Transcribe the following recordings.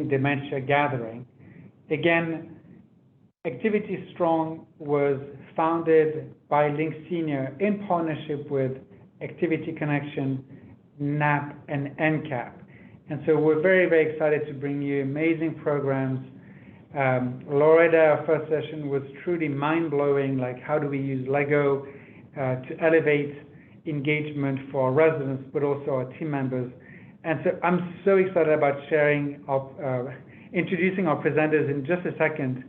Dementia Gathering. Again, Activity Strong was founded by Link Senior in partnership with Activity Connection, NAP, and NCAP. And so we're very, very excited to bring you amazing programs. Loretta, our first session was truly mind-blowing, like how do we use Lego to elevate engagement for our residents, but also our team members. And so I'm so excited about introducing our presenters in just a second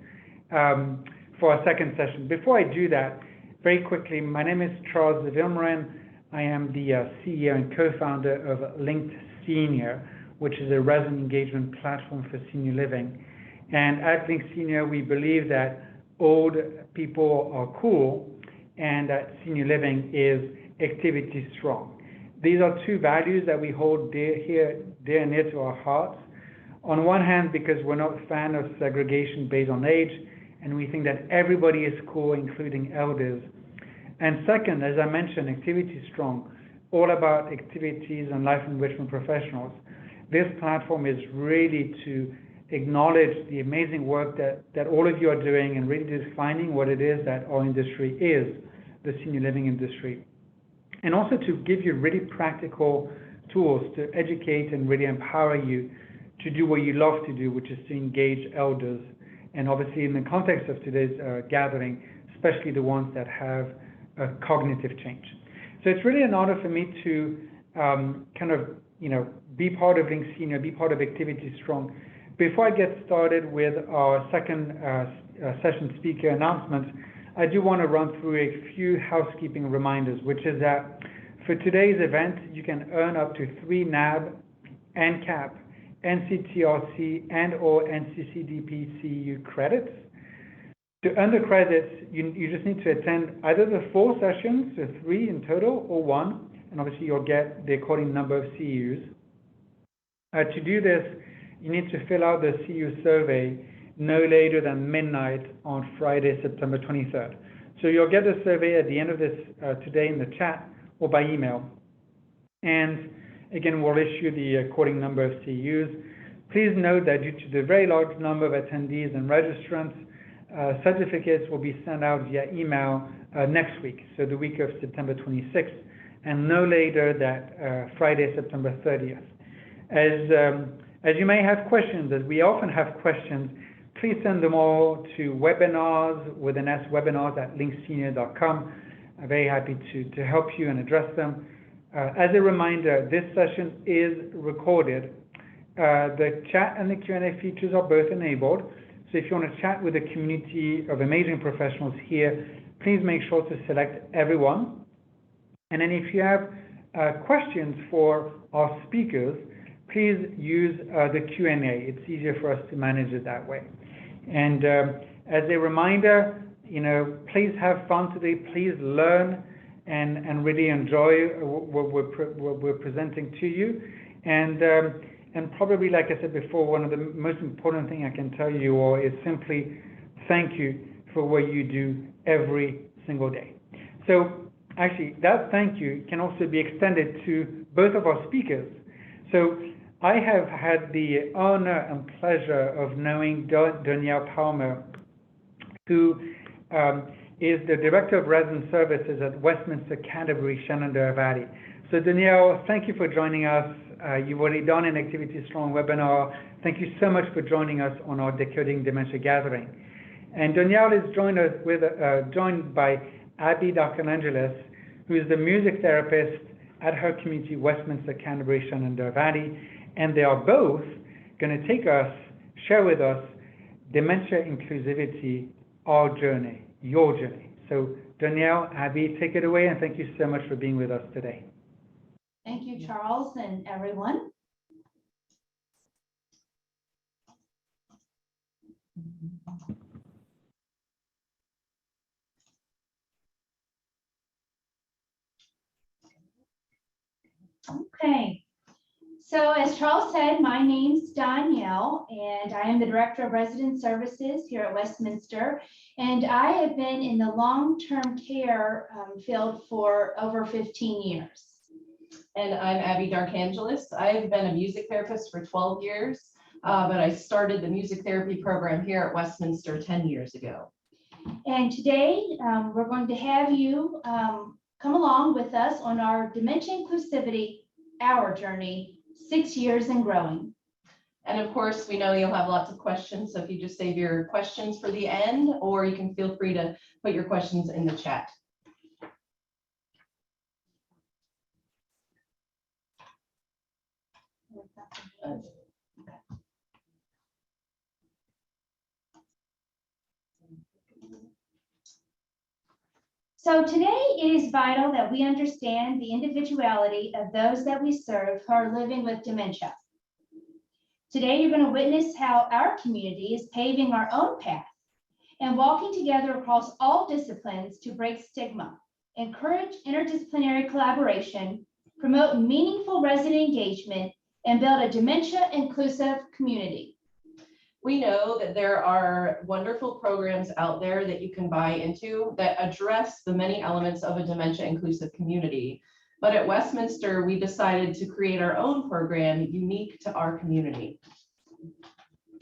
for our second session. Before I do that, very quickly, my name is Charles Wilmeren. I am the CEO and co-founder of Linked Senior, which is a resident engagement platform for senior living. And at Link Senior, we believe that old people are cool and that senior living is activity strong. These are two values that we hold dear and near to our hearts. On one hand, because we're not a fan of segregation based on age, and we think that everybody is cool, including elders. And second, as I mentioned, activity strong, all about activities and life enrichment professionals. This platform is really to acknowledge the amazing work that all of you are doing and really defining what it is that our industry is, the senior living industry. And also to give you really practical tools to educate and really empower you to do what you love to do, which is to engage elders. And obviously in the context of today's gathering, especially the ones that have a cognitive change. So it's really an honor for me to be part of Link Senior, be part of Activity Strong. Before I get started with our second session speaker announcement, I do want to run through a few housekeeping reminders, which is that for today's event, you can earn up to 3 NAB, NCAP, NCTRC, and/or NCCDP CEU credits. To earn the credits, you just need to attend either the 4 sessions, so 3 in total, or 1, and obviously you'll get the according number of CEUs. To do this, you need to fill out the CEU survey no later than midnight on Friday, September 23rd. So you'll get the survey at the end of this today in the chat or by email. And again, we'll issue the according number of CEUs. Please note that due to the very large number of attendees and registrants, certificates will be sent out via email next week, so the week of September 26th, and no later than Friday, September 30th. As you may have questions, as we often have questions, please send them all to webinars with an S, webinars@linksenior.com. I'm very happy to help you and address them. As a reminder, this session is recorded. The chat and the Q&A features are both enabled. So if you want to chat with a community of amazing professionals here, please make sure to select everyone. And then if you have questions for our speakers, please use the Q&A. It's easier for us to manage it that way. And as a reminder, please have fun today. Please learn and really enjoy what we're presenting to you. And probably, like I said before, one of the most important things I can tell you all is simply thank you for what you do every single day. So actually, that thank you can also be extended to both of our speakers. So I have had the honor and pleasure of knowing Danielle Palmer, who is the Director of Resident Services at Westminster Canterbury Shenandoah Valley. So Danielle, thank you for joining us. You've already done an Activity Strong webinar. Thank you so much for joining us on our Decoding Dementia Gathering. And Danielle is joined by Abby Darkangelis, who is the music therapist at her community, Westminster Canterbury Shenandoah Valley. And they are both going to share with us Dementia Inclusivity, our journey, your journey. So Danielle, Abby, take it away, and thank you so much for being with us today. Thank you, Charles, and everyone. Okay. So as Charles said, my name's Danielle, and I am the Director of Resident Services here at Westminster. And I have been in the long-term care field for over 15 years. And I'm Abby Darkangelis. I've been a music therapist for 12 years. but I started the music therapy program here at Westminster 10 years ago. And today we're going to have you come along with us on our Dementia Inclusivity, our journey, 6 years and growing. And of course, we know you'll have lots of questions, so if you just save your questions for the end, or you can feel free to put your questions in the chat. So today it is vital that we understand the individuality of those that we serve who are living with dementia. Today, you're going to witness how our community is paving our own path and walking together across all disciplines to break stigma, encourage interdisciplinary collaboration, promote meaningful resident engagement, and build a dementia inclusive community. We know that there are wonderful programs out there that you can buy into that address the many elements of a dementia inclusive community. But at Westminster, we decided to create our own program unique to our community.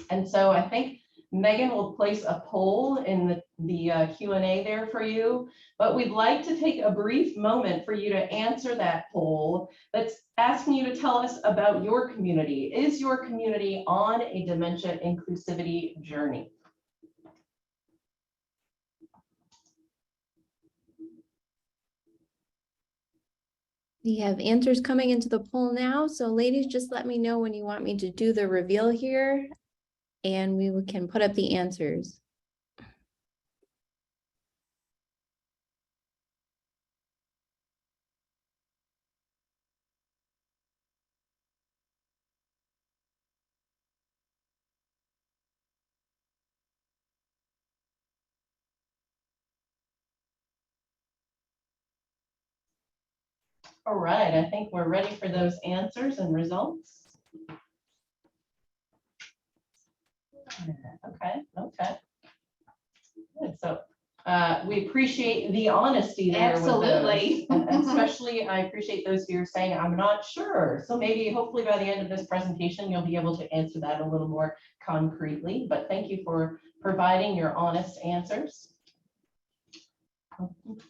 And so I think Megan will place a poll in the Q&A there for you, but we'd like to take a brief moment for you to answer that poll that's asking you to tell us about your community. Is your community on a dementia inclusivity journey? We have answers coming into the poll now. So ladies, just let me know when you want me to do the reveal here and we can put up the answers. All right, I think we're ready for those answers and results. Okay. Good. So we appreciate the honesty there. Absolutely. With those. And especially, I appreciate those who are saying, I'm not sure. So maybe, hopefully by the end of this presentation, you'll be able to answer that a little more concretely. But thank you for providing your honest answers. Let's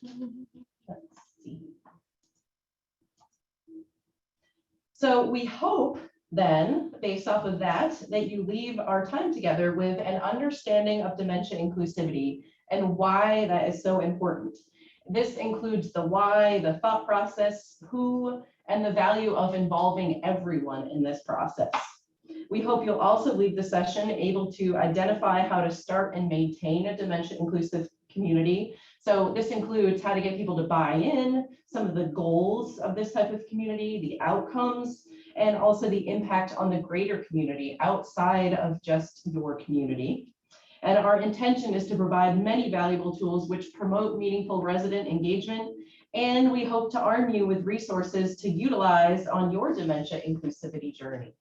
see. So we hope then, based off of that, that you leave our time together with an understanding of dementia inclusivity and why that is so important. This includes the why, the thought process, who, and the value of involving everyone in this process. We hope you'll also leave the session able to identify how to start and maintain a dementia inclusive community. So this includes how to get people to buy in, some of the goals of this type of community, the outcomes, and also the impact on the greater community outside of just your community. And our intention is to provide many valuable tools which promote meaningful resident engagement, and we hope to arm you with resources to utilize on your dementia inclusivity journey.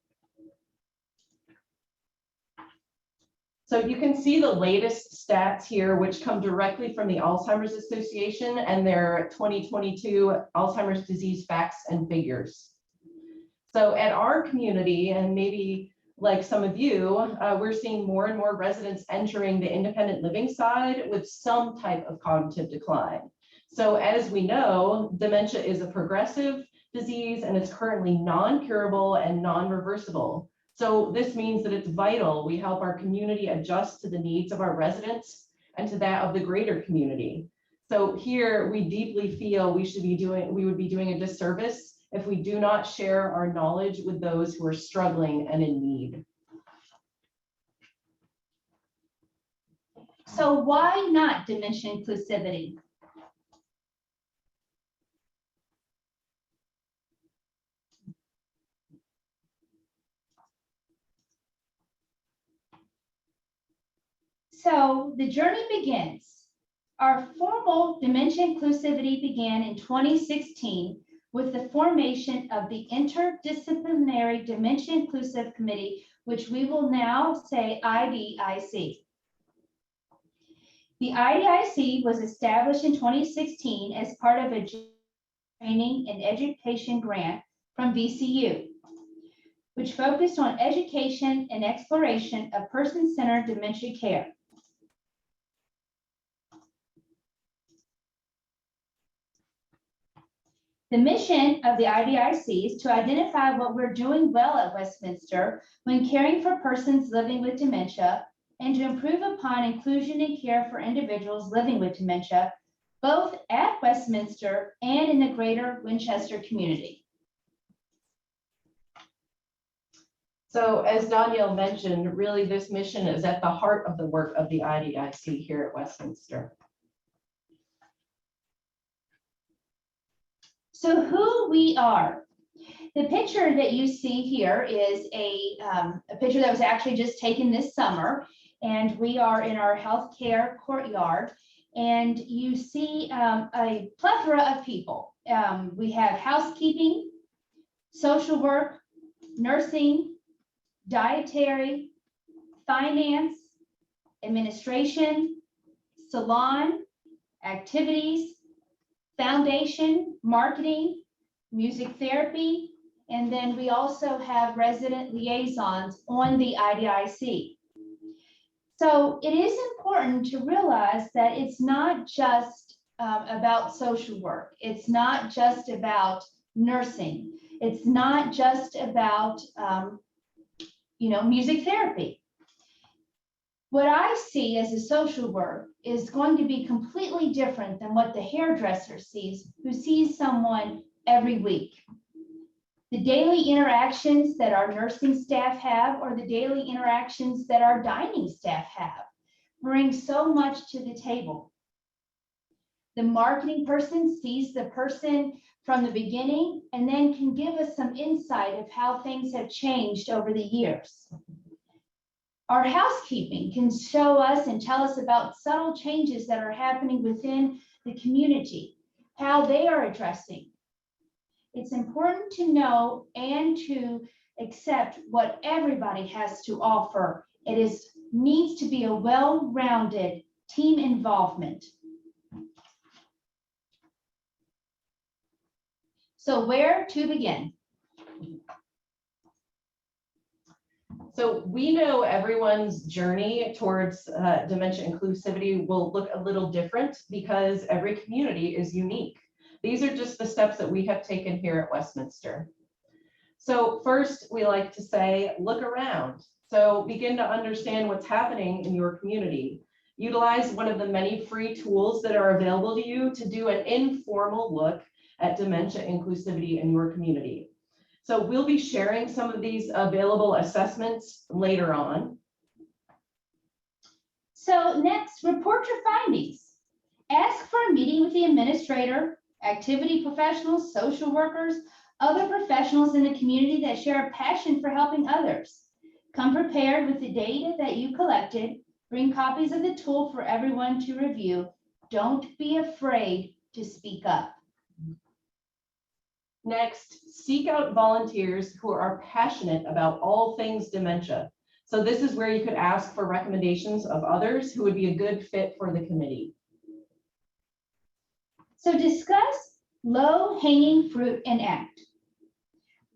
So you can see the latest stats here, which come directly from the Alzheimer's Association and their 2022 Alzheimer's disease facts and figures. So at our community, and maybe like some of you, we're seeing more and more residents entering the independent living side with some type of cognitive decline. So as we know, dementia is a progressive disease and it's currently non-curable and non-reversible. So this means that it's vital we help our community adjust to the needs of our residents and to that of the greater community. So here we deeply feel we would be doing a disservice if we do not share our knowledge with those who are struggling and in need. So why not dementia inclusivity? So the journey begins. Our formal dementia inclusivity began in 2016 with the formation of the Interdisciplinary Dementia Inclusive Committee, which we will now say IDIC. The IDIC was established in 2016 as part of a training and education grant from VCU. which focused on education and exploration of person-centered dementia care. The mission of the IDIC is to identify what we're doing well at Westminster when caring for persons living with dementia and to improve upon inclusion and care for individuals living with dementia, both at Westminster and in the greater Winchester community. So as Danielle mentioned, really this mission is at the heart of the work of the IDIC here at Westminster. So who we are. The picture that you see here is a picture that was actually just taken this summer, and we are in our healthcare courtyard, and you see a plethora of people. We have housekeeping, social work, nursing, dietary, finance, administration, salon, activities, foundation, marketing, music therapy, and then we also have resident liaisons on the IDIC. So it is important to realize that it's not just about social work. It's not just about nursing. It's not just about music therapy. What I see as a social work is going to be completely different than what the hairdresser sees, who sees someone every week. The daily interactions that our nursing staff have or the daily interactions that our dining staff have bring so much to the table. The marketing person sees the person from the beginning and then can give us some insight of how things have changed over the years. Our housekeeping can show us and tell us about subtle changes that are happening within the community, how they are addressing. It's important to know and to accept what everybody has to offer. It needs to be a well-rounded team involvement. So where to begin? So we know everyone's journey towards dementia inclusivity will look a little different because every community is unique. These are just the steps that we have taken here at Westminster. So first, we like to say, look around. So begin to understand what's happening in your community. Utilize one of the many free tools that are available to you to do an informal look at dementia inclusivity in your community. So we'll be sharing some of these available assessments later on. So next, report your findings. Ask for a meeting with the administrator, activity professionals, social workers, other professionals in the community that share a passion for helping others. Come prepared with the data that you collected. Bring copies of the tool for everyone to review. Don't be afraid to speak up. Next, seek out volunteers who are passionate about all things dementia. So this is where you could ask for recommendations of others who would be a good fit for the committee. So discuss low-hanging fruit and act.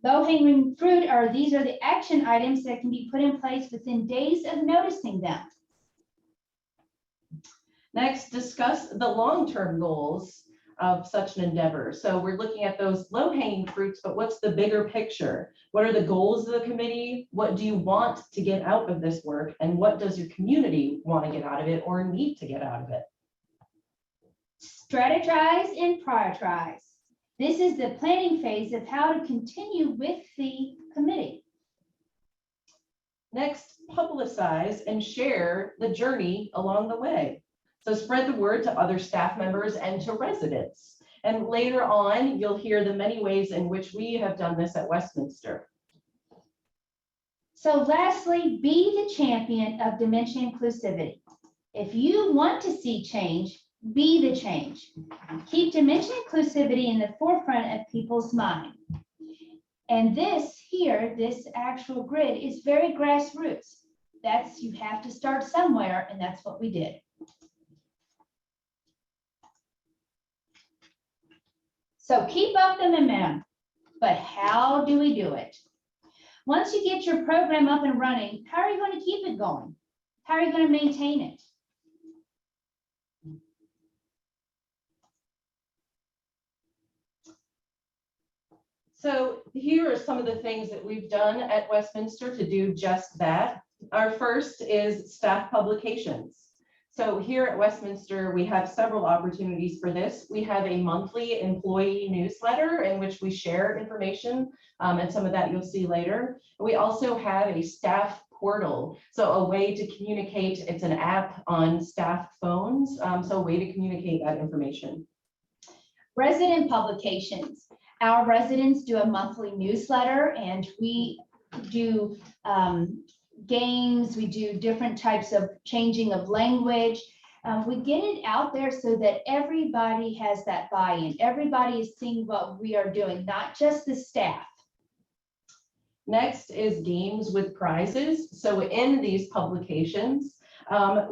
Low-hanging fruit these are the action items that can be put in place within days of noticing them. Next, discuss the long-term goals of such an endeavor. So we're looking at those low-hanging fruits, but what's the bigger picture? What are the goals of the committee? What do you want to get out of this work? And what does your community want to get out of it or need to get out of it? Strategize and prioritize. This is the planning phase of how to continue with the committee. Next, publicize and share the journey along the way. So spread the word to other staff members and to residents. And later on, you'll hear the many ways in which we have done this at Westminster. So lastly, be the champion of dementia inclusivity. If you want to see change, be the change. Keep dementia inclusivity in the forefront of people's mind. And this actual grid is very grassroots. You have to start somewhere, and that's what we did. So keep up the momentum, but how do we do it? Once you get your program up and running, how are you going to keep it going? How are you going to maintain it? So here are some of the things that we've done at Westminster to do just that. Our first is staff publications. So here at Westminster, we have several opportunities for this. We have a monthly employee newsletter in which we share information, and some of that you'll see later. We also have a staff portal, so a way to communicate. It's an app on staff phones, so a way to communicate that information. Resident publications. Our residents do a monthly newsletter, and we do games, we do different types of changing of language. We get it out there so that everybody has that buy-in. Everybody is seeing what we are doing, not just the staff. Next is games with prizes. So in these publications,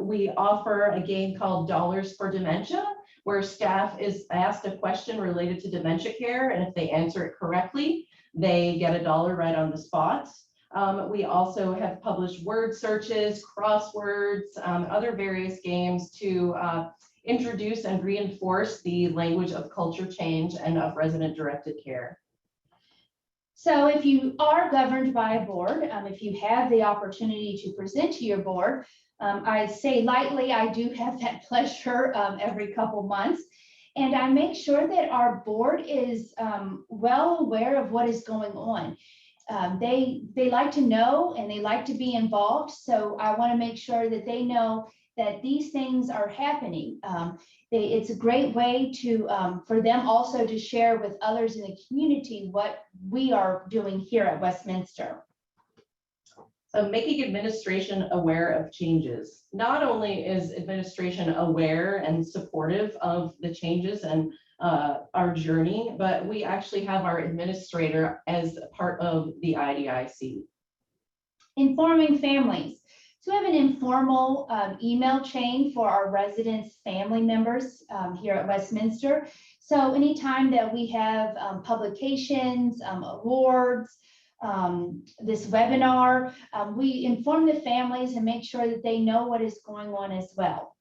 we offer a game called Dollars for Dementia, where staff is asked a question related to dementia care, and if they answer it correctly, they get $1 right on the spot. We also have published word searches, crosswords, other various games to introduce and reinforce the language of culture change and of resident-directed care. So if you are governed by a board, if you have the opportunity to present to your board, I say lightly, I do have that pleasure every couple months. And I make sure that our board is well aware of what is going on. They like to know and they like to be involved. So I want to make sure that they know that these things are happening. It's a great way to for them also to share with others in the community what we are doing here at Westminster. So making administration aware of changes. Not only is administration aware and supportive of the changes and our journey, but we actually have our administrator as part of the IDIC. Informing families. So we have an informal email chain for our residents' family members here at Westminster. So anytime that we have publications, awards, this webinar, we inform the families and make sure that they know what is going on as well.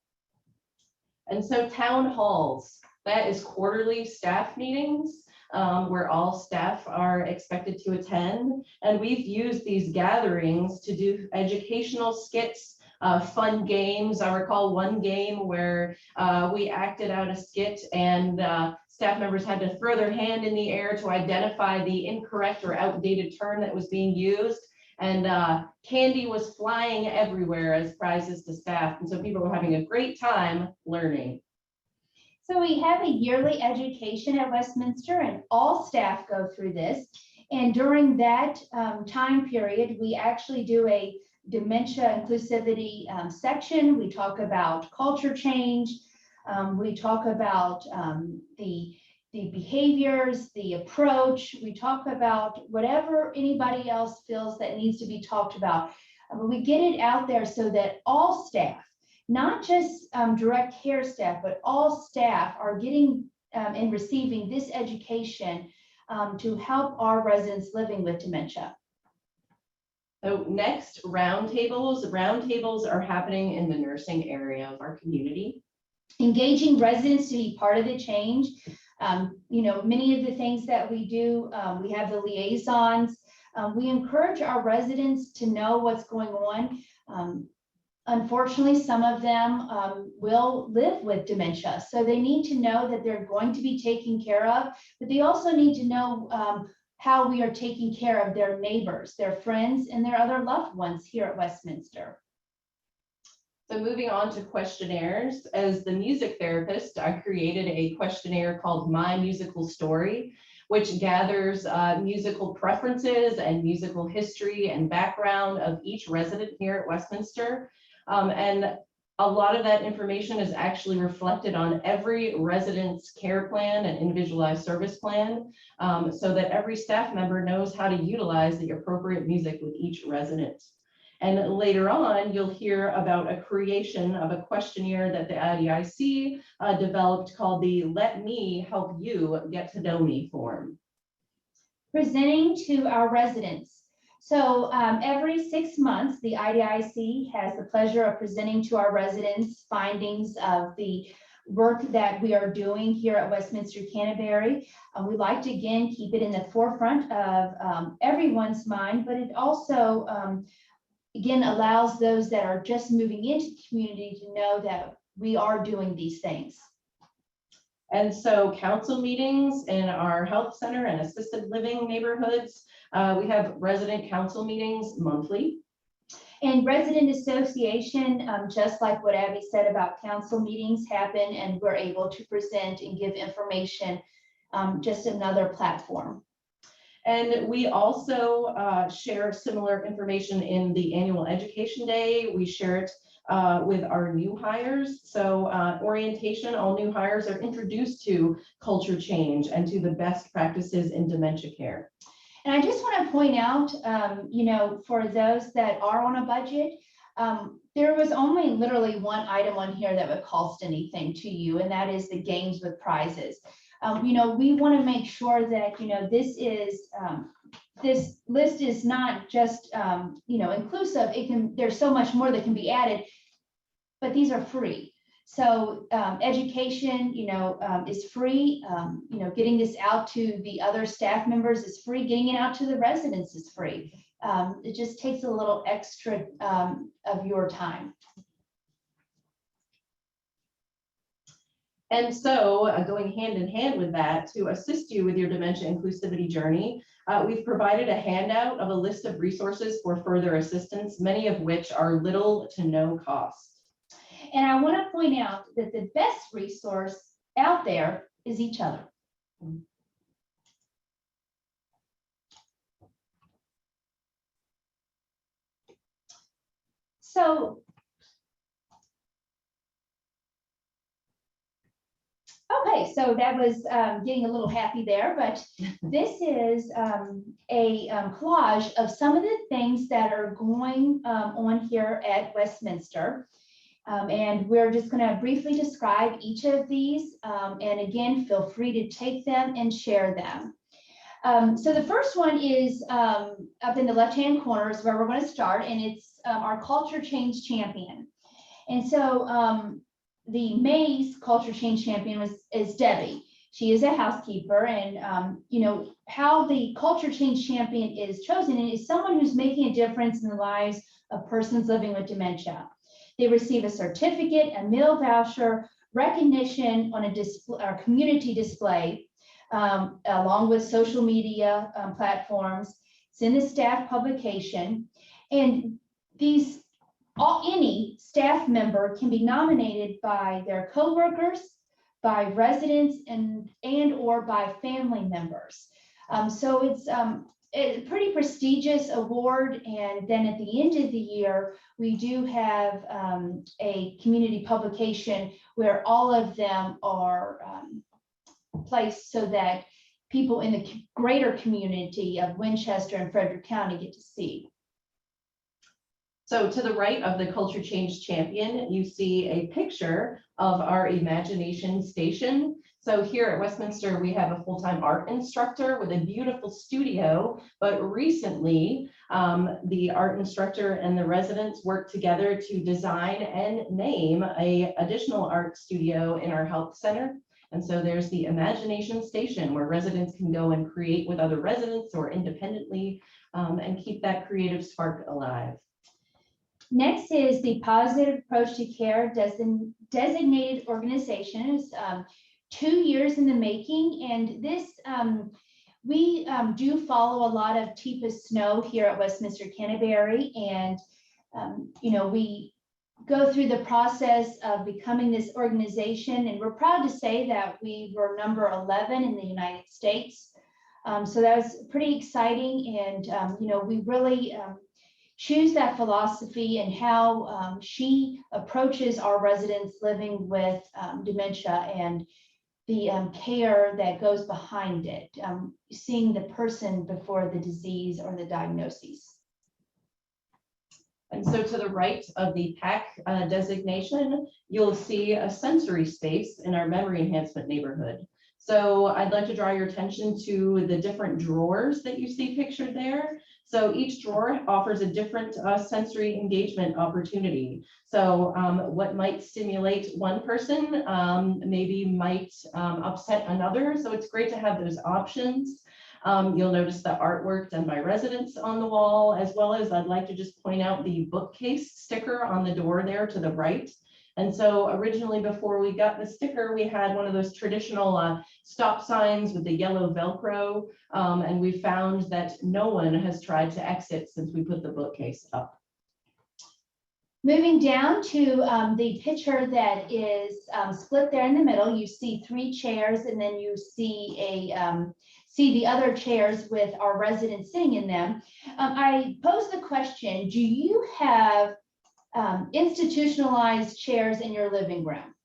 And so town halls, that is quarterly staff meetings where all staff are expected to attend. And we've used these gatherings to do educational skits, fun games. I recall one game where we acted out a skit and staff members had to throw their hand in the air to identify the incorrect or outdated term that was being used. And candy was flying everywhere as prizes to staff. And so people were having a great time learning. So we have a yearly education at Westminster, and all staff go through this. And during that time period, we actually do a dementia inclusivity section. We talk about culture change. We talk about the behaviors, the approach. We talk about whatever anybody else feels that needs to be talked about. We get it out there so that all staff, not just direct care staff, but all staff are getting and receiving this education to help our residents living with dementia. So next, roundtables. Roundtables are happening in the nursing area of our community. Engaging residents to be part of the change. Many of the things that we do, we have the liaisons. We encourage our residents to know what's going on. Unfortunately, some of them will live with dementia, so they need to know that they're going to be taken care of, but they also need to know how we are taking care of their neighbors, their friends, and their other loved ones here at Westminster. So moving on to questionnaires, as the music therapist, I created a questionnaire called My Musical Story, which gathers musical preferences and musical history and background of each resident here at Westminster. And a lot of that information is actually reflected on every resident's care plan and individualized service plan, so that every staff member knows how to utilize the appropriate music with each resident. And later on, you'll hear about a creation of a questionnaire that the IDIC developed called the Let Me Help You Get to Know Me form. Presenting to our residents. So every 6 months, the IDIC has the pleasure of presenting to our residents findings of the work that we are doing here at Westminster Canterbury. We like to, again, keep it in the forefront of everyone's mind, but it also, again, allows those that are just moving into the community to know that we are doing these things. And so council meetings in our health center and assisted living neighborhoods, we have resident council meetings monthly. And resident association, just like what Abby said about council meetings happen, and we're able to present and give information, just another platform. And we also share similar information in the annual education day. We share it with our new hires. So orientation, all new hires are introduced to culture change and to the best practices in dementia care. And I just want to point out, you know, for those that are on a budget, there was only literally one item on here that would cost anything to you, and that is the games with prizes. You know, we want to make sure that, you know, this list is not just, you know, inclusive. There's so much more that can be added, but these are free. So education, you know, is free. You know, getting this out to the other staff members is free. Getting it out to the residents is free. It just takes a little extra of your time. And so going hand in hand with that, to assist you with your dementia inclusivity journey, we've provided a handout of a list of resources for further assistance, many of which are little to no cost. And I want to point out that the best resource out there is each other. So, okay, so that was getting a little happy there, but this is a collage of some of the things that are going on here at Westminster. And we're just going to briefly describe each of these. And again, feel free to take them and share them. So the first one is up in the left-hand corner is where we're going to start, and it's our Culture Change Champion. And so the May's Culture Change Champion is Debbie. She is a housekeeper, and you know, how the Culture Change Champion is chosen is someone who's making a difference in the lives of persons living with dementia. They receive a certificate, a meal voucher, recognition on a display, or community display, along with social media platforms. It's in the staff publication, and any staff member can be nominated by their coworkers, by residents, and or by family members. So it's a pretty prestigious award. And then at the end of the year, we do have a community publication where all of them are placed so that people in the greater community of Winchester and Frederick County get to see. So to the right of the Culture Change Champion, you see a picture of our Imagination Station. So here at Westminster, we have a full-time art instructor with a beautiful studio, but recently the art instructor and the residents worked together to design and name an additional art studio in our health center. And so there's the Imagination Station where residents can go and create with other residents or independently and keep that creative spark alive. Next is the Positive Approach to Care designated organization. It's 2 years in the making, and this we do follow a lot of TPA Snow here at Westminster Canterbury, and you know, we go through the process of becoming this organization, and we're proud to say that we were number 11 in the United States. So that was pretty exciting, and you know, we really choose that philosophy and how she approaches our residents living with dementia and the care that goes behind it, seeing the person before the disease or the diagnosis. And so to the right of the PAC designation, you'll see a sensory space in our memory enhancement neighborhood. So I'd like to draw your attention to the different drawers that you see pictured there. So each drawer offers a different sensory engagement opportunity. So what might stimulate one person maybe might upset another. So it's great to have those options. You'll notice the artwork done by residents on the wall, as well as I'd like to just point out the bookcase sticker on the door there to the right. And so originally, before we got the sticker, we had one of those traditional stop signs with the yellow Velcro. And we found that no one has tried to exit since we put the bookcase up. Moving down to the picture that is split there in the middle, you see 3 chairs, and then you see the other chairs with our residents sitting in them. I pose the question, do you have institutionalized chairs in your living room?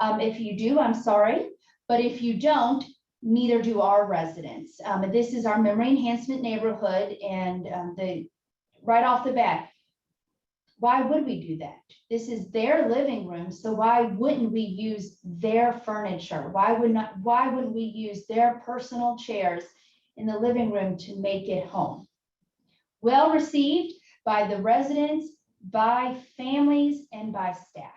If you do, I'm sorry, but if you don't, neither do our residents. This is our memory enhancement neighborhood, and right off the bat, why would we do that? This is their living room, so why wouldn't we use their furniture? Why wouldn't we use their personal chairs in the living room to make it home? Well received by the residents, by families, and by staff.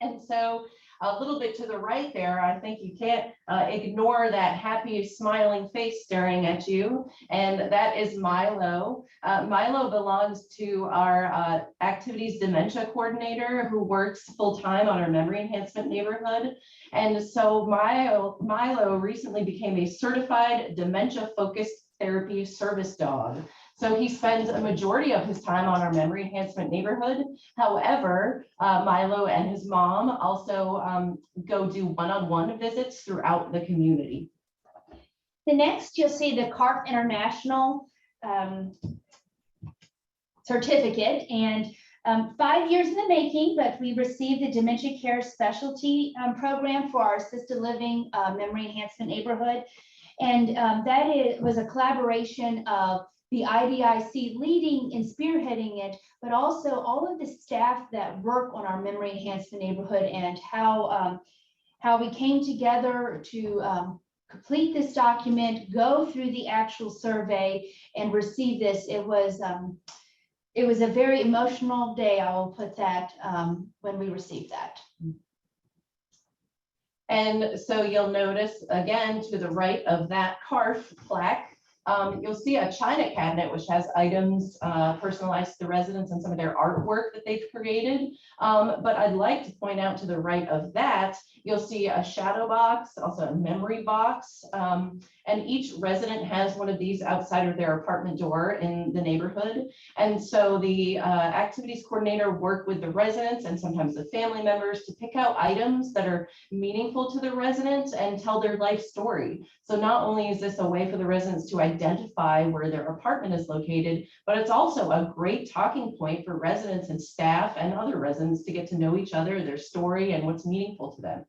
And so a little bit to the right there, I think you can't ignore that happy smiling face staring at you. And that is Milo. Milo belongs to our activities dementia coordinator who works full-time on our memory enhancement neighborhood. And so Milo recently became a certified dementia-focused therapy service dog. So he spends a majority of his time on our memory enhancement neighborhood. However, Milo and his mom also go do one-on-one visits throughout the community. The next, you'll see the CARF International certificate, and 5 years in the making, but we received the Dementia Care Specialty program for our assisted living memory enhancement neighborhood. And was a collaboration of the IDIC leading and spearheading it, but also all of the staff that work on our memory enhancement neighborhood, and how we came together to complete this document, go through the actual survey, and receive this. It was a very emotional day, I will put that, when we received that. And so you'll notice again to the right of that CARF plaque, you'll see a china cabinet which has items personalized to the residents and some of their artwork that they've created. But I'd like to point out to the right of that, you'll see a shadow box, also a memory box. And each resident has one of these outside of their apartment door in the neighborhood. And so the activities coordinator work with the residents and sometimes the family members to pick out items that are meaningful to the residents and tell their life story. So not only is this a way for the residents to identify where their apartment is located, but it's also a great talking point for residents and staff and other residents to get to know each other, their story, and what's meaningful to them.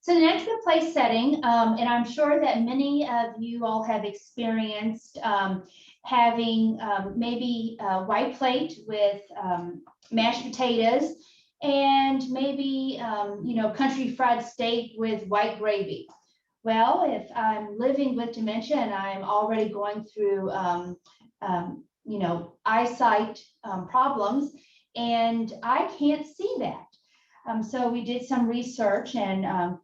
So the next is place setting, and I'm sure that many of you all have experienced having maybe a white plate with mashed potatoes and maybe country fried steak with white gravy. Well, if I'm living with dementia and I'm already going through eyesight problems, and I can't see that. So we did some research and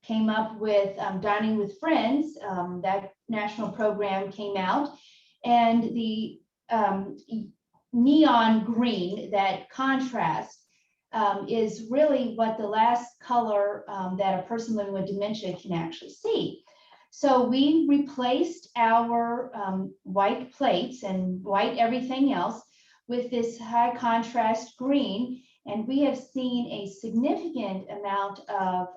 came up with Dining with Friends. That national program came out, and the neon green, that contrast, is really what the last color that a person living with dementia can actually see. So we replaced our white plates and white everything else with this high contrast green. And we have seen a significant amount of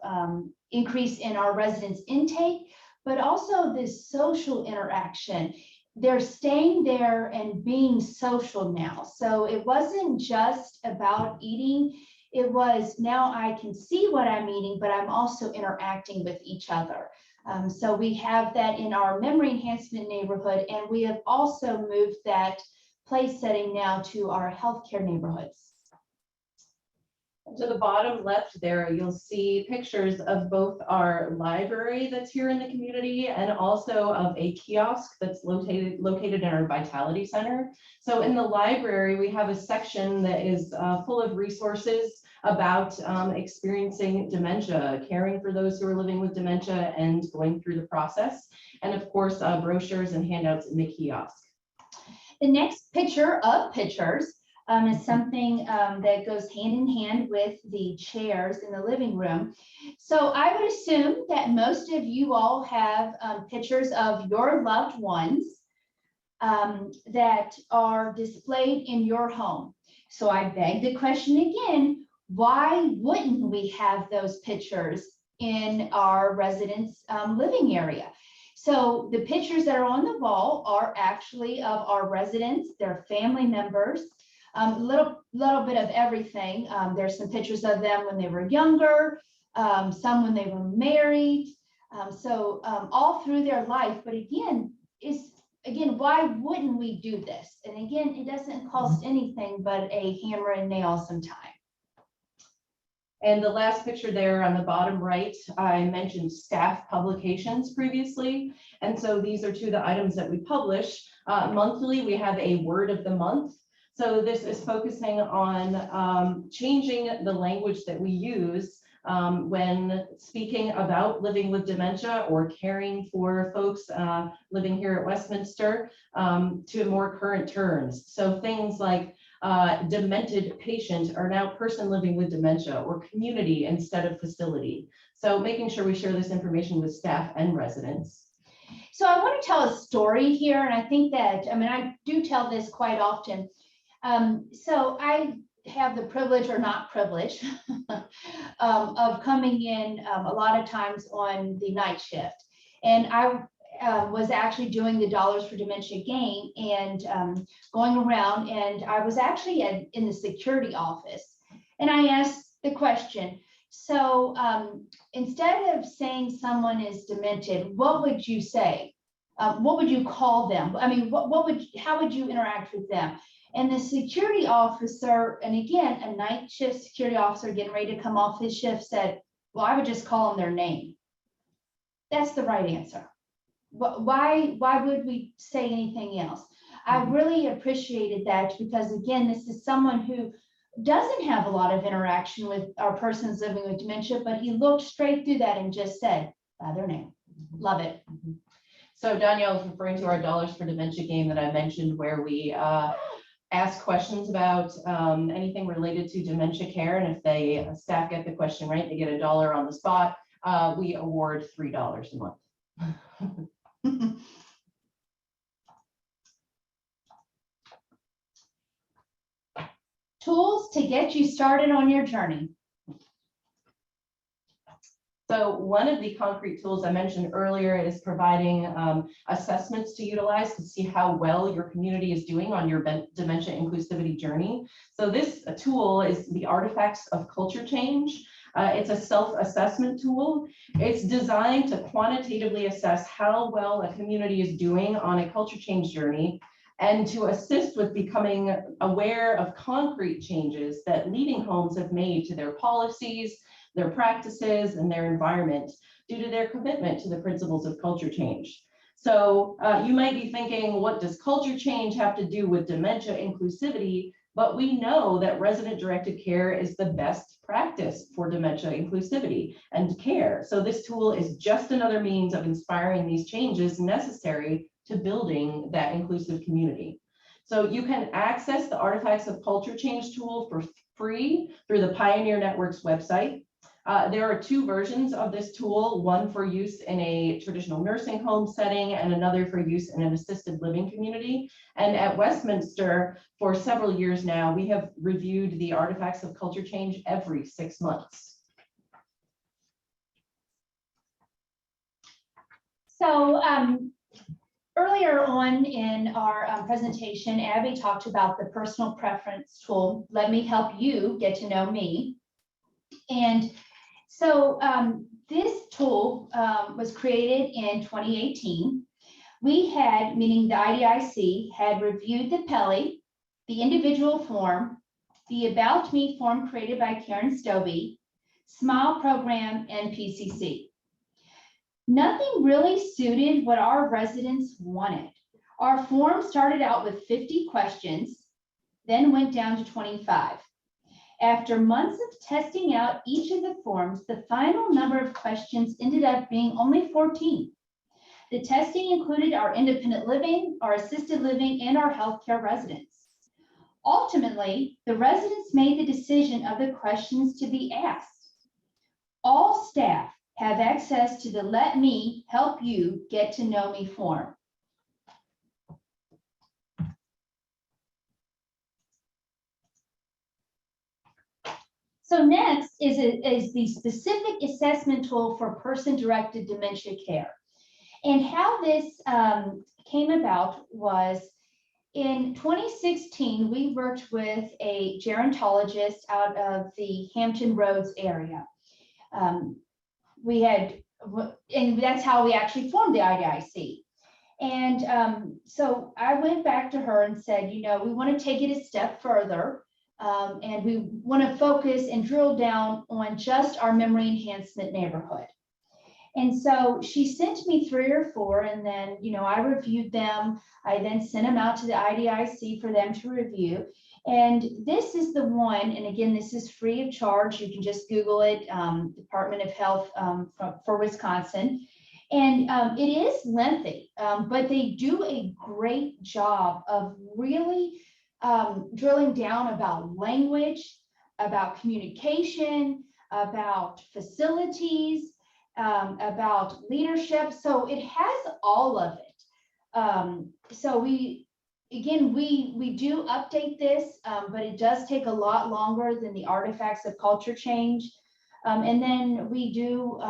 increase in our residents' intake, but also this social interaction. They're staying there and being social now. So it wasn't just about eating. It was, now I can see what I'm eating, but I'm also interacting with each other. So we have that in our memory enhancement neighborhood, and we have also moved that place setting now to our healthcare neighborhoods. To the bottom left there, you'll see pictures of both our library that's here in the community and also of a kiosk that's located in our Vitality Center. So in the library, we have a section that is full of resources about experiencing dementia, caring for those who are living with dementia and going through the process. And of course, brochures and handouts in the kiosk. The next picture of pictures is something that goes hand in hand with the chairs in the living room. So I would assume that most of you all have pictures of your loved ones that are displayed in your home. So I beg the question again, why wouldn't we have those pictures in our residents' living area? So the pictures that are on the wall are actually of our residents, their family members, little bit of everything. There's some pictures of them when they were younger, some when they were married, so all through their life. But again, why wouldn't we do this? And again, it doesn't cost anything but a hammer and nail sometime. And the last picture there on the bottom right, I mentioned staff publications previously. And so these are two of the items that we publish. Monthly, we have a word of the month. So this is focusing on changing the language that we use when speaking about living with dementia or caring for folks living here at Westminster to more current terms. So things like demented patient are now person living with dementia, or community instead of facility. So making sure we share this information with staff and residents. So I want to tell a story here, and I think that, I do tell this quite often. So I have the privilege, or not privilege, of coming in a lot of times on the night shift. And I was actually doing the Dollars for Dementia game and going around, and I was actually in the security office. And I asked the question, so instead of saying someone is demented, what would you say? What would you call them? How would you interact with them? And the security officer, and again, a night shift security officer getting ready to come off his shift, said, well, I would just call them their name. That's the right answer. Why would we say anything else? I really appreciated that, because again, this is someone who doesn't have a lot of interaction with our persons living with dementia, but he looked straight through that and just said, by their name. Love it. So Danielle is referring to our Dollars for Dementia game that I mentioned, where we ask questions about anything related to dementia care. And if they staff get the question right, they get $1 on the spot. We award $3 a month. Tools to get you started on your journey. So one of the concrete tools I mentioned earlier is providing assessments to utilize to see how well your community is doing on your dementia inclusivity journey. So this tool is the Artifacts of Culture Change. It's a self-assessment tool. It's designed to quantitatively assess how well a community is doing on a culture change journey, and to assist with becoming aware of concrete changes that leading homes have made to their policies, their practices, and their environment due to their commitment to the principles of culture change. So you might be thinking, what does culture change have to do with dementia inclusivity? But we know that resident-directed care is the best practice for dementia inclusivity and care. So this tool is just another means of inspiring these changes necessary to building that inclusive community. So you can access the Artifacts of Culture Change tool for free through the Pioneer Network's website. There are 2 versions of this tool, one for use in a traditional nursing home setting and another for use in an assisted living community. And at Westminster, for several years now, we have reviewed the Artifacts of Culture Change every 6 months. So earlier on in our presentation, Abby talked about the personal preference tool. Let me help you get to know me. And so this tool was created in 2018. We had, meaning the IDIC, had reviewed the PELI, the individual form, the About Me form created by Karen Stovey, SMILE program, and PCC. Nothing really suited what our residents wanted. Our form started out with 50 questions, then went down to 25. After months of testing out each of the forms, the final number of questions ended up being only 14. The testing included our independent living, our assisted living, and our healthcare residents. Ultimately, the residents made the decision of the questions to be asked. All staff have access to the Let Me Help You Get to Know Me form. So next is the specific assessment tool for person-directed dementia care. And how this came about was in 2016, we worked with a gerontologist out of the Hampton Roads area. And that's how we actually formed the IDIC. And so I went back to her and said, you know, we want to take it a step further, and we want to focus and drill down on just our memory enhancement neighborhood. And so she sent me 3 or 4, and then, you know, I reviewed them. I then sent them out to the IDIC for them to review. And this is the one, and again, this is free of charge. You can just Google it, Department of Health for Wisconsin. And it is lengthy, but they do a great job of really drilling down about language, about communication, about facilities, about leadership. So it has all of it. So we do update this, but it does take a lot longer than the artifacts of culture change. And then we do,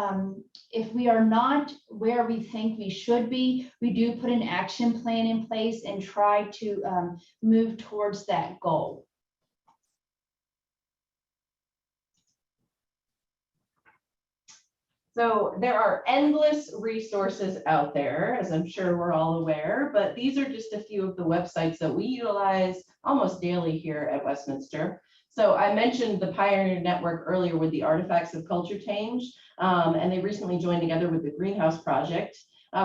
if we are not where we think we should be, we do put an action plan in place and try to move towards that goal. So there are endless resources out there, as I'm sure we're all aware, but these are just a few of the websites that we utilize almost daily here at Westminster. So I mentioned the Pioneer Network earlier with the Artifacts of Culture Change, and they recently joined together with the Greenhouse Project.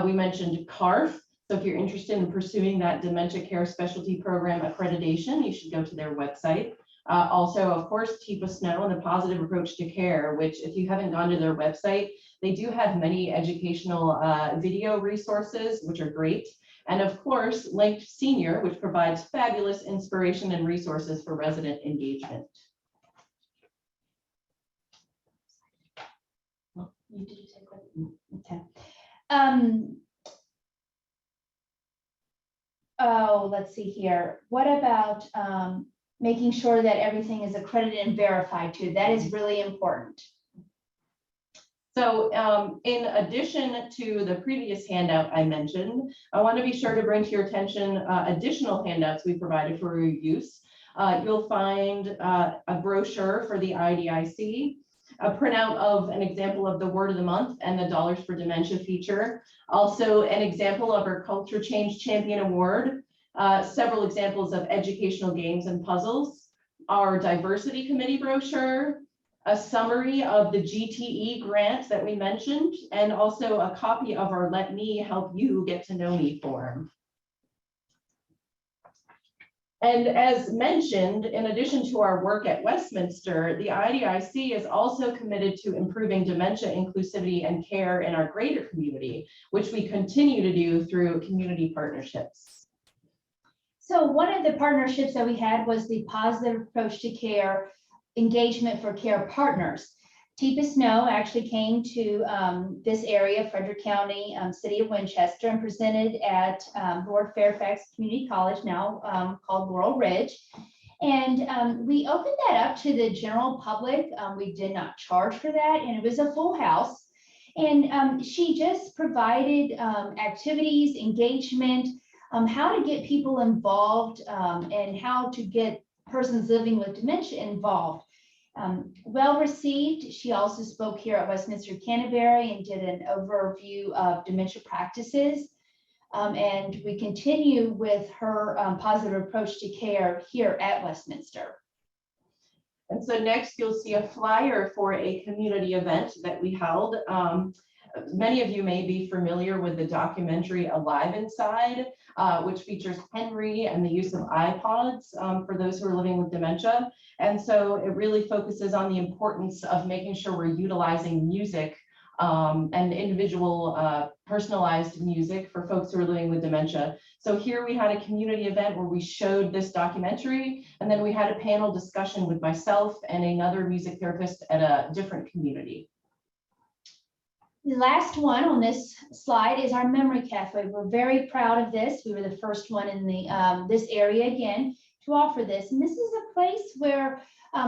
We mentioned CARF. So if you're interested in pursuing that dementia care specialty program accreditation, you should go to their website. Also, of course, TIPA Snow and the Positive Approach to Care, which if you haven't gone to their website, they do have many educational video resources, which are great. And of course, Linked Senior, which provides fabulous inspiration and resources for resident engagement. Oh, you did take one. Okay. Oh, let's see here. What about making sure that everything is accredited and verified too? That is really important. So in addition to the previous handout I mentioned, I want to be sure to bring to your attention additional handouts we provided for your use. You'll find a brochure for the IDIC, a printout of an example of the word of the month and the Dollars for Dementia feature. Also an example of our Culture Change Champion Award, several examples of educational games and puzzles, our Diversity Committee brochure, a summary of the GTE grant that we mentioned, and also a copy of our Let Me Help You Get to Know Me form. And as mentioned, in addition to our work at Westminster, the IDIC is also committed to improving dementia inclusivity and care in our greater community, which we continue to do through community partnerships. So one of the partnerships that we had was the Positive Approach to Care engagement for care partners. TIPA Snow actually came to this area, Frederick County, City of Winchester, and presented at Lord Fairfax Community College, now called Laurel Ridge. And we opened that up to the general public. We did not charge for that, and it was a full house. And she just provided activities, engagement, how to get people involved, and how to get persons living with dementia involved. Well received. She also spoke here at Westminster Canterbury and did an overview of dementia practices. And we continue with her positive approach to care here at Westminster. And so next you'll see a flyer for a community event that we held. Many of you may be familiar with the documentary Alive Inside, which features Henry and the use of iPods for those who are living with dementia. And so it really focuses on the importance of making sure we're utilizing music and individual personalized music for folks who are living with dementia. So here we had a community event where we showed this documentary, and then we had a panel discussion with myself and another music therapist at a different community. The last one on this slide is our memory cafe. We're very proud of this. We were the first one in the this area again to offer this. And this is a place where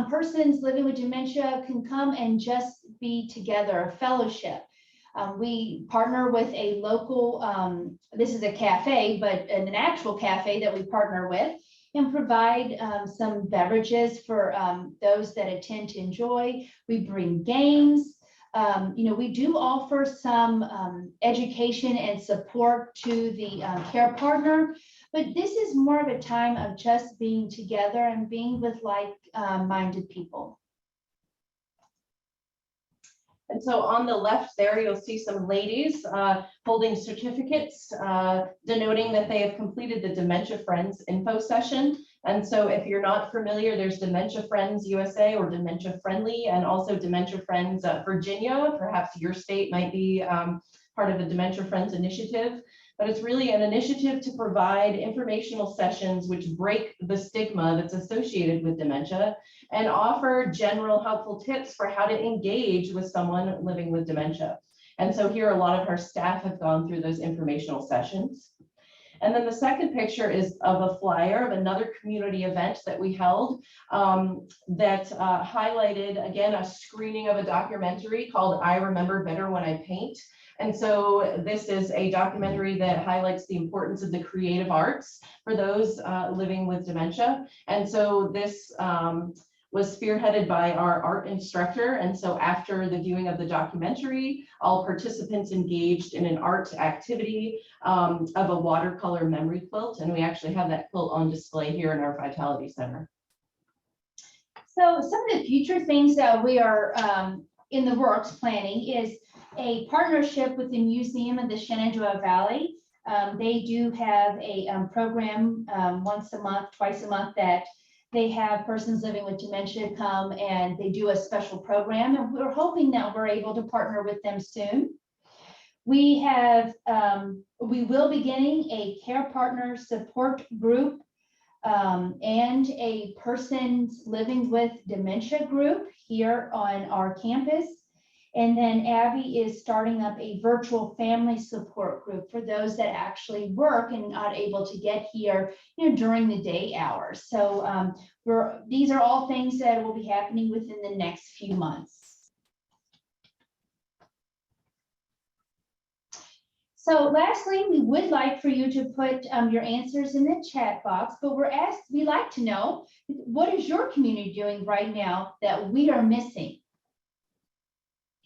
persons living with dementia can come and just be together, a fellowship. We partner with a local, this is a cafe, but an actual cafe that we partner with, and provide some beverages for those that attend to enjoy. We bring games. We do offer some education and support to the care partner, but this is more of a time of just being together and being with like-minded people. And so on the left there, you'll see some ladies holding certificates denoting that they have completed the Dementia Friends info session. And so if you're not familiar, there's Dementia Friends USA or Dementia Friendly, and also Dementia Friends Virginia. Perhaps your state might be part of the Dementia Friends initiative, but it's really an initiative to provide informational sessions which break the stigma that's associated with dementia and offer general helpful tips for how to engage with someone living with dementia. And so here, a lot of our staff have gone through those informational sessions. And then the second picture is of a flyer of another community event that we held that highlighted, again, a screening of a documentary called I Remember Better When I Paint. And so this is a documentary that highlights the importance of the creative arts for those living with dementia. And so this was spearheaded by our art instructor. And so after the viewing of the documentary, all participants engaged in an art activity of a watercolor memory quilt. And we actually have that quilt on display here in our Vitality Center. So some of the future things that we are in the works planning is a partnership with the Museum of the Shenandoah Valley. They do have a program once a month, twice a month, that they have persons living with dementia come and they do a special program, and we're hoping that we're able to partner with them soon. We will be beginning a care partner support group and a persons living with dementia group here on our campus. And then Abby is starting up a virtual family support group for those that actually work and not able to get here, during the day hours. So these are all things that will be happening within the next few months. So lastly, we would like for you to put your answers in the chat box, but we like to know, what is your community doing right now that we are missing?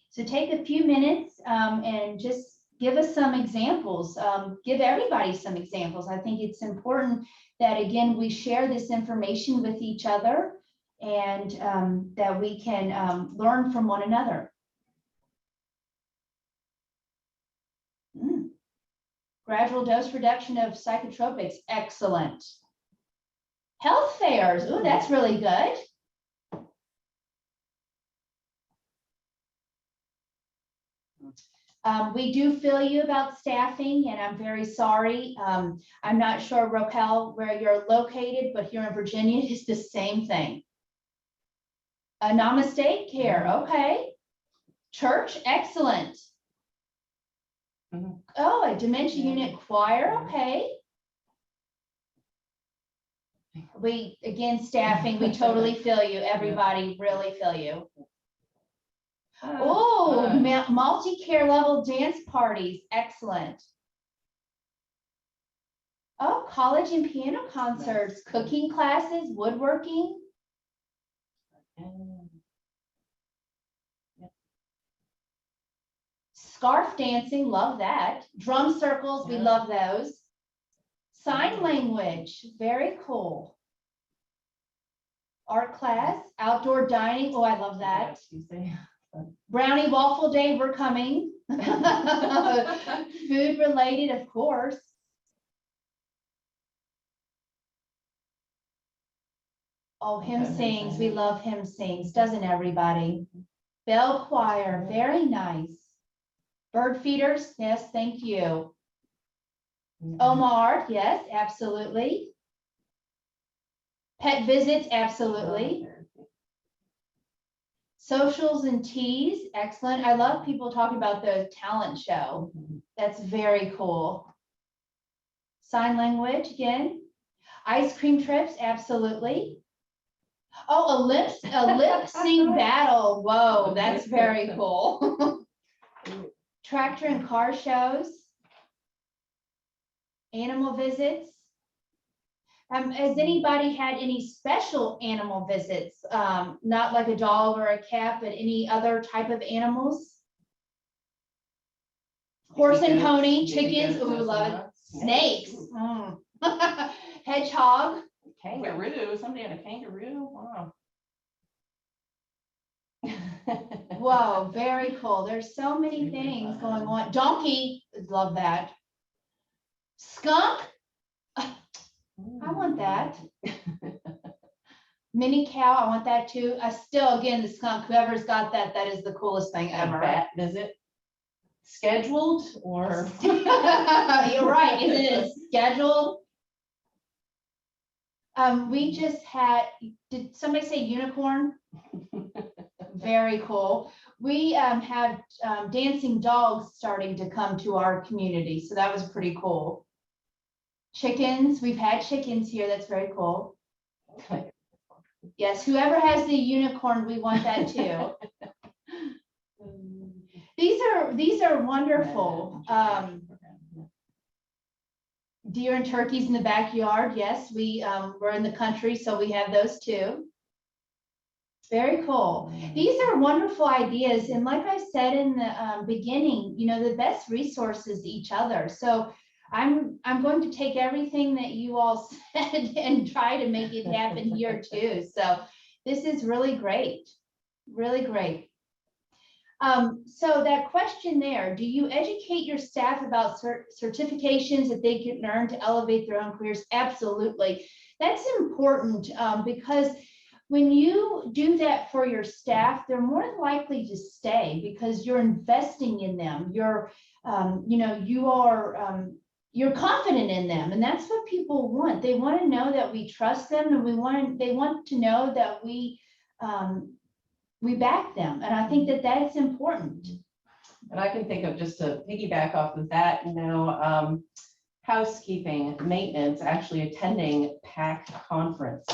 So take a few minutes and just give us some examples. Give everybody some examples. I think it's important that, again, we share this information with each other and that we can learn from one another. Gradual dose reduction of psychotropics, excellent. Health fairs, ooh, that's really good. We do feel you about staffing, and I'm very sorry. I'm not sure, Raquel, where you're located, but here in Virginia, it's the same thing. Namaste care, okay. Church, excellent. Oh, a dementia unit choir, okay. Again, staffing, we totally feel you. Everybody really feel you. Oh, multi-care level dance parties, excellent. Oh, college and piano concerts, cooking classes, woodworking. Scarf dancing, love that. Drum circles, we love those. Sign language, very cool. art class, outdoor dining. Oh, I love that. Yes, you say. Brownie waffle day, we're coming. Food related, of course. Oh, hymn sings, we love hymn sings, doesn't everybody? Bell choir, very nice. Bird feeders, yes, thank you. Omar, yes, absolutely. Pet visits, absolutely. Socials and teas, excellent. I love people talking about the talent show. That's very cool. Sign language, again. Ice cream trips, absolutely. Oh, a lip sync battle. Whoa, that's very cool. Tractor and car shows. Animal visits. Has anybody had any special animal visits? Not like a dog or a cat, but any other type of animals? Horse and pony, chickens, ooh, love it. Snakes. Hedgehog. Kangaroo, somebody had a kangaroo, wow. Whoa, very cool. There's so many things going on. Donkey, love that. Skunk, I want that. Mini cow, I want that too. I still, again, the skunk, whoever's got that, that is the coolest thing ever. Bat visit scheduled or? You're right, isn't it scheduled? We just had, did somebody say unicorn? Very cool. We have dancing dogs starting to come to our community, so that was pretty cool. Chickens, we've had chickens here, that's very cool. Yes, whoever has the unicorn, we want that too. These are wonderful. Deer and turkeys in the backyard. Yes, we're in the country, so we have those too. Very cool. These are wonderful ideas. And like I said in the beginning, you know, the best resource is each other. So I'm going to take everything that you all said and try to make it happen here too. So this is really great, really great. So that questionnaire, do you educate your staff about certifications that they can earn to elevate their own careers? Absolutely. That's important because when you do that for your staff, they're more likely to stay because you're investing in them. You're, you know, you're confident in them, and that's what people want. They want to know that we trust them, and they want to know that we back them. And I think that that's important. And I can think of, just to piggyback off of that, you know, housekeeping, maintenance, actually attending PAC conference,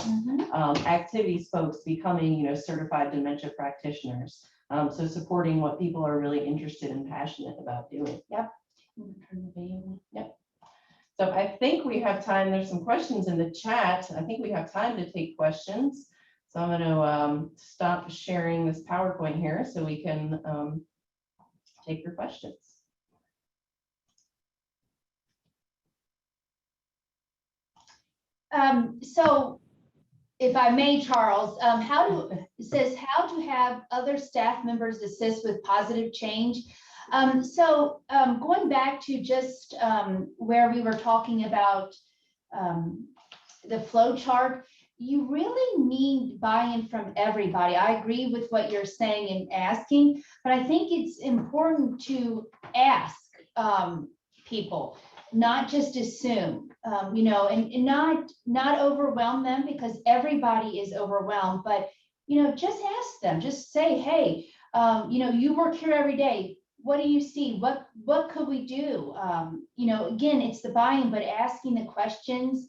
activities folks becoming, you know, certified dementia practitioners. So supporting what people are really interested and passionate about doing. Yep. Yep. So I think we have time. There's some questions in the chat. I think we have time to take questions. So I'm going to stop sharing this PowerPoint here so we can take your questions. So if I may, Charles, it says how to have other staff members assist with positive change. Going back to just where we were talking about the flow chart, you really need buy-in from everybody. I agree with what you're saying and asking, but I think it's important to ask people, not just assume, you know, and not overwhelm them, because everybody is overwhelmed, but, you know, just ask them, just say, hey, you know, you work here every day. What do you see? What could we do? You know, again, it's the buy-in, but asking the questions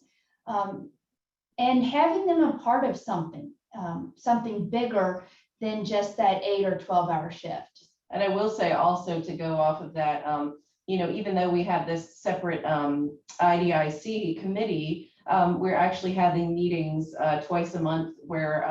and having them a part of something, something bigger than just that 8 or 12-hour shift. And I will say also, to go off of that, you know, even though we have this separate IDIC committee, we're actually having meetings twice a month where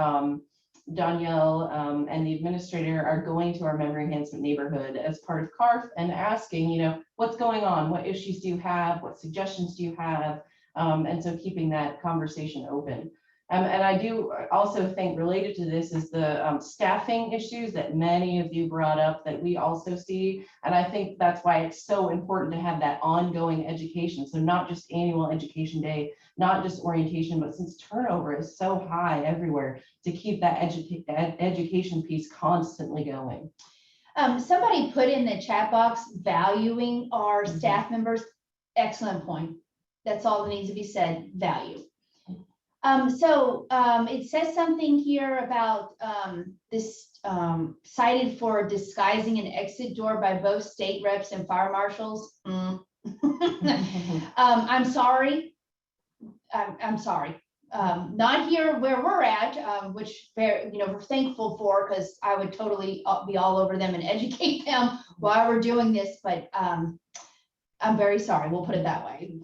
Danielle and the administrator are going to our memory enhancement neighborhood as part of CARF and asking, you know, what's going on? What issues do you have? What suggestions do you have? And so keeping that conversation open. And I do also think related to this is the staffing issues that many of you brought up that we also see. And I think that's why it's so important to have that ongoing education. So not just annual education day, not just orientation, but since turnover is so high everywhere, to keep that education piece constantly going. Somebody put in the chat box, valuing our staff members. Excellent point. That's all that needs to be said, value. It says something here about this cited for disguising an exit door by both state reps and fire marshals. I'm sorry. I'm sorry. Not here where we're at, which we're thankful for, because I would totally be all over them and educate them while we're doing this. But I'm very sorry. We'll put it that way.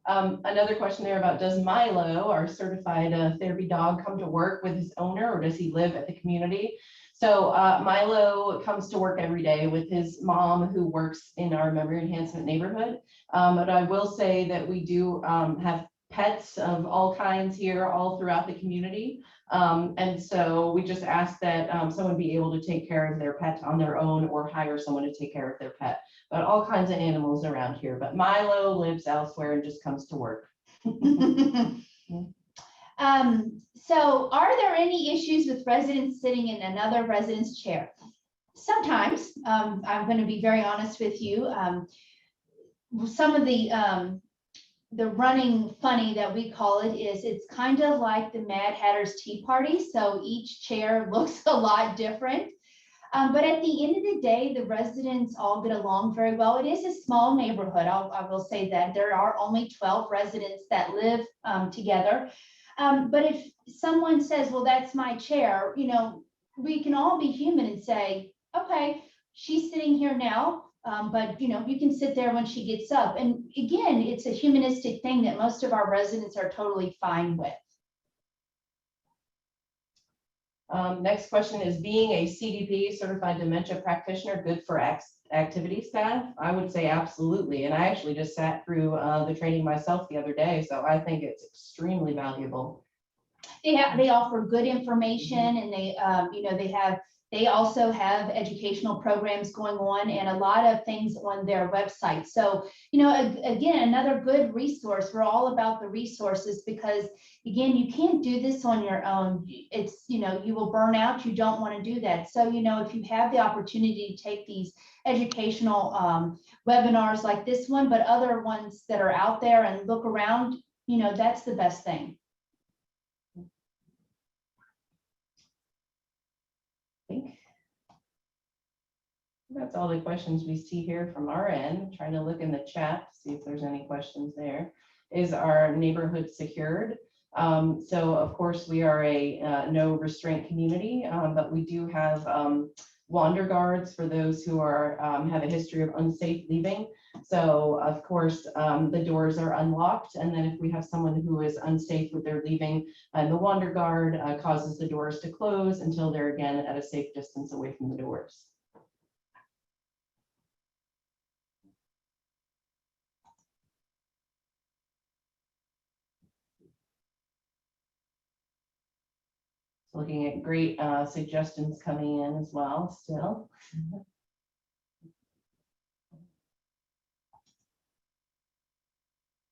Another question there about, does Milo, our certified therapy dog, come to work with his owner, or does he live at the community? So Milo comes to work every day with his mom, who works in our memory enhancement neighborhood. But I will say that we do have pets of all kinds here all throughout the community. And so we just ask that someone be able to take care of their pet on their own, or hire someone to take care of their pet. But all kinds of animals around here. But Milo lives elsewhere and just comes to work. So are there any issues with residents sitting in another resident's chair? Sometimes. I'm going to be very honest with you. Some of the running funny that we call it is, it's kind of like the Mad Hatter's Tea Party. So each chair looks a lot different. But at the end of the day, the residents all get along very well. It is a small neighborhood. I will say that there are only 12 residents that live together. But if someone says, well, that's my chair, we can all be human and say, okay, she's sitting here now, but you can sit there when she gets up. And again, it's a humanistic thing that most of our residents are totally fine with. Next question is, being a CDP, certified dementia practitioner, good for activity staff? I would say absolutely. And I actually just sat through the training myself the other day. So I think it's extremely valuable. They offer good information, and they also have educational programs going on, and a lot of things on their website. So, again, another good resource. We're all about the resources, because again, you can't do this on your own. It's, you will burn out. You don't want to do that. So, if you have the opportunity to take these educational webinars like this one, but other ones that are out there, and look around, that's the best thing. That's all the questions we see here from our end. Trying to look in the chat to see if there's any questions there. Is our neighborhood secured? So of course we are a no restraint community, but we do have wander guards for those who are have a history of unsafe leaving. So of course the doors are unlocked, and then if we have someone who is unsafe with their leaving, and the wander guard causes the doors to close until they're again at a safe distance away from the doors. Looking at great suggestions coming in as well still.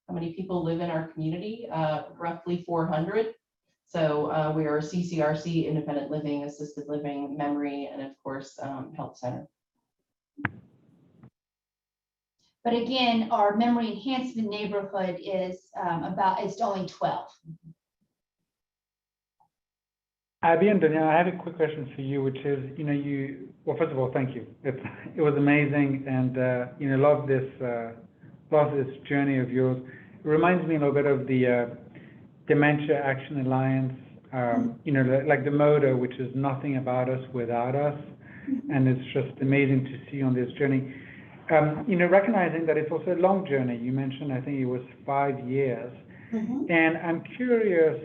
How many people live in our community? Roughly 400. So we are a CCRC, independent living, assisted living, memory, and of course, health center. But again, our memory enhancement neighborhood is it's only 12. Abby and Danielle, I have a quick question for you, which is, well, first of all, thank you. It was amazing, and love this journey of yours. It reminds me a little bit of the Dementia Action Alliance, like the motto, which is nothing about us without us, and it's just amazing to see on this journey. Recognizing that it's also a long journey. You mentioned, I think it was 5 years, and I'm curious.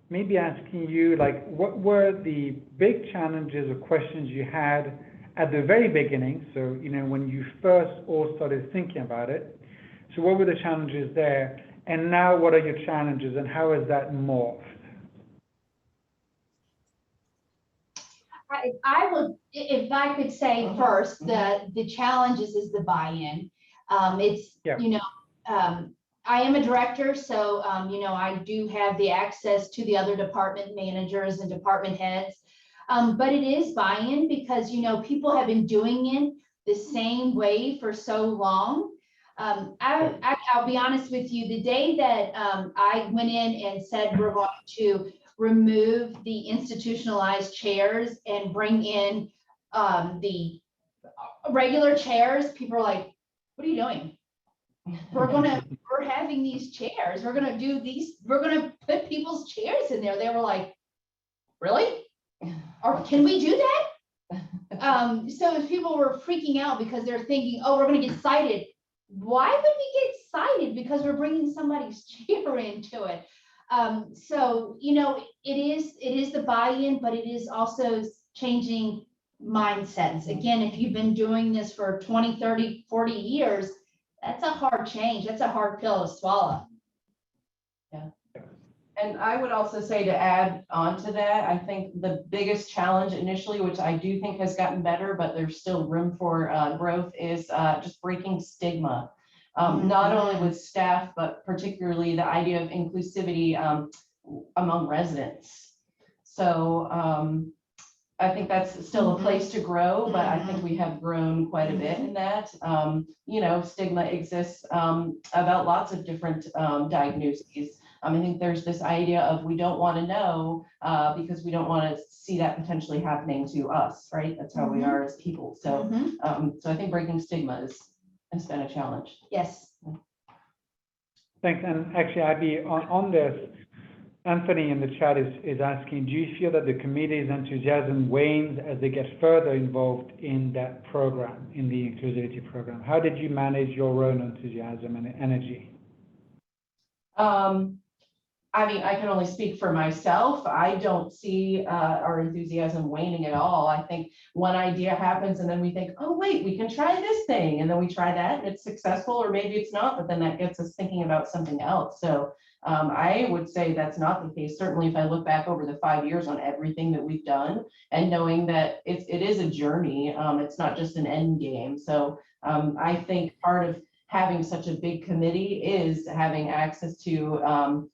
Maybe asking you, what were the big challenges or questions you had at the very beginning? So, when you first all started thinking about it. So what were the challenges there? And now what are your challenges, and how has that morphed? I will, if I could say first, the challenges is the buy-in. It's, Yeah. I am a director, so, I do have the access to the other department managers and department heads. But it is buy-in because, people have been doing it the same way for so long. I'll be honest with you, the day that I went in and said we're going to remove the institutionalized chairs and bring in the regular chairs, people are like, what are you doing? We're having these chairs, we're gonna put people's chairs in there. They were like, really? Or can we do that? So people were freaking out because they're thinking, oh, we're gonna get cited. Why would we get cited? Because we're bringing somebody's chair into it. So, it is the buy-in, but it is also changing mindsets. Again, if you've been doing this for 20, 30, 40 years, that's a hard change. That's a hard pill to swallow. Yeah. And I would also say, to add on to that, I think the biggest challenge initially, which I do think has gotten better, but there's still room for growth, is just breaking stigma. Not only with staff, but particularly the idea of inclusivity among residents. So I think that's still a place to grow, but I think we have grown quite a bit in that. Stigma exists about lots of different diagnoses. I think there's this idea of we don't want to know because we don't want to see that potentially happening to us, right? That's how we are as people. So, so I think breaking stigma has been a challenge. Yes. Thanks. And actually, I'd be on this. Anthony in the chat is asking, do you feel that the committee's enthusiasm wanes as they get further involved in that program, in the inclusivity program? How did you manage your own enthusiasm and energy? I can only speak for myself. I don't see our enthusiasm waning at all. I think one idea happens and then we think, oh, wait, we can try this thing. And then we try that and it's successful, or maybe it's not, but then that gets us thinking about something else. So I would say that's not the case. Certainly, if I look back over the 5 years on everything that we've done and knowing that it is a journey, it's not just an end game. So I think part of having such a big committee is having access to,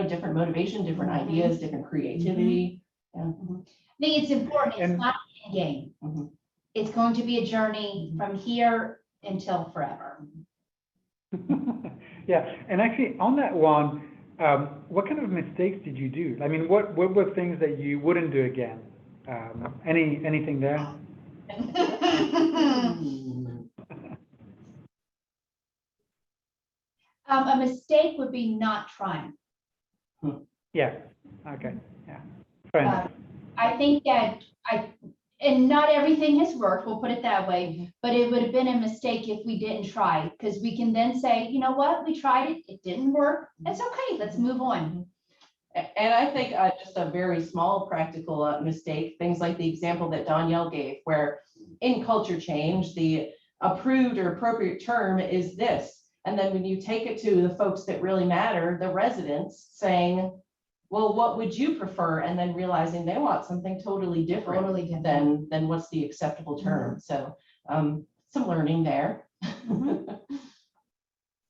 different motivation, different ideas, different creativity. Yeah. I think it's important. It's not an end game. It's going to be a journey from here until forever. Yeah, and actually on that one, what kind of mistakes did you do? I mean, what were things that you wouldn't do again? Anything there? A mistake would be not trying. Yeah. Okay. Yeah. Fair enough. I think that and not everything has worked, we'll put it that way, but it would have been a mistake if we didn't try, because we can then say, you know what, we tried it, it didn't work. That's okay, let's move on. And I think just a very small practical mistake, things like the example that Danielle gave, where in culture change, the approved or appropriate term is this. And then when you take it to the folks that really matter, the residents, saying, well, what would you prefer? And then realizing they want something totally different, than what's the acceptable term. So some learning there.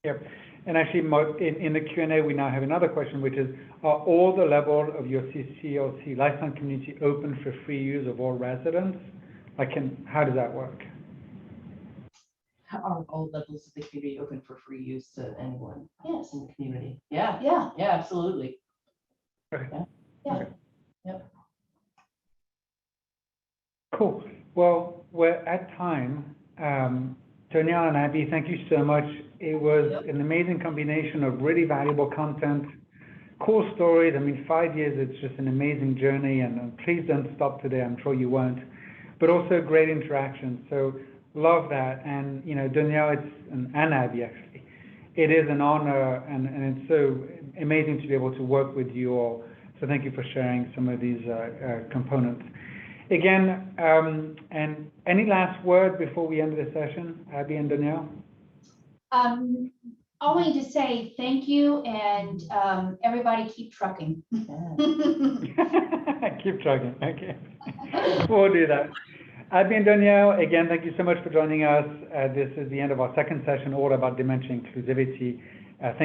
Yep. And actually, in the Q&A, we now have another question, which is, are all the levels of your CCLC lifetime community open for free use of all residents? How does that work? Are all levels of the community open for free use to anyone? Yes. In the community? Yeah. Yeah. Yeah, absolutely. Okay. Yeah. Okay. Yep. Cool. Well, we're at time. Danielle and Abby, thank you so much. It was an amazing combination of really valuable content, cool stories. I mean, 5 years, it's just an amazing journey, and please don't stop today. I'm sure you won't. But also great interaction. So love that. And, Danielle, and Abby, actually, it is an honor, and it's so amazing to be able to work with you all. So thank you for sharing some of these components. Again, and any last word before we end the session, Abby and Danielle? All I need to say thank you and everybody keep trucking. Keep trucking, okay. We'll do that. I've been Danielle. Again, thank you so much for joining us. This is the end of our second session, all about dementia inclusivity.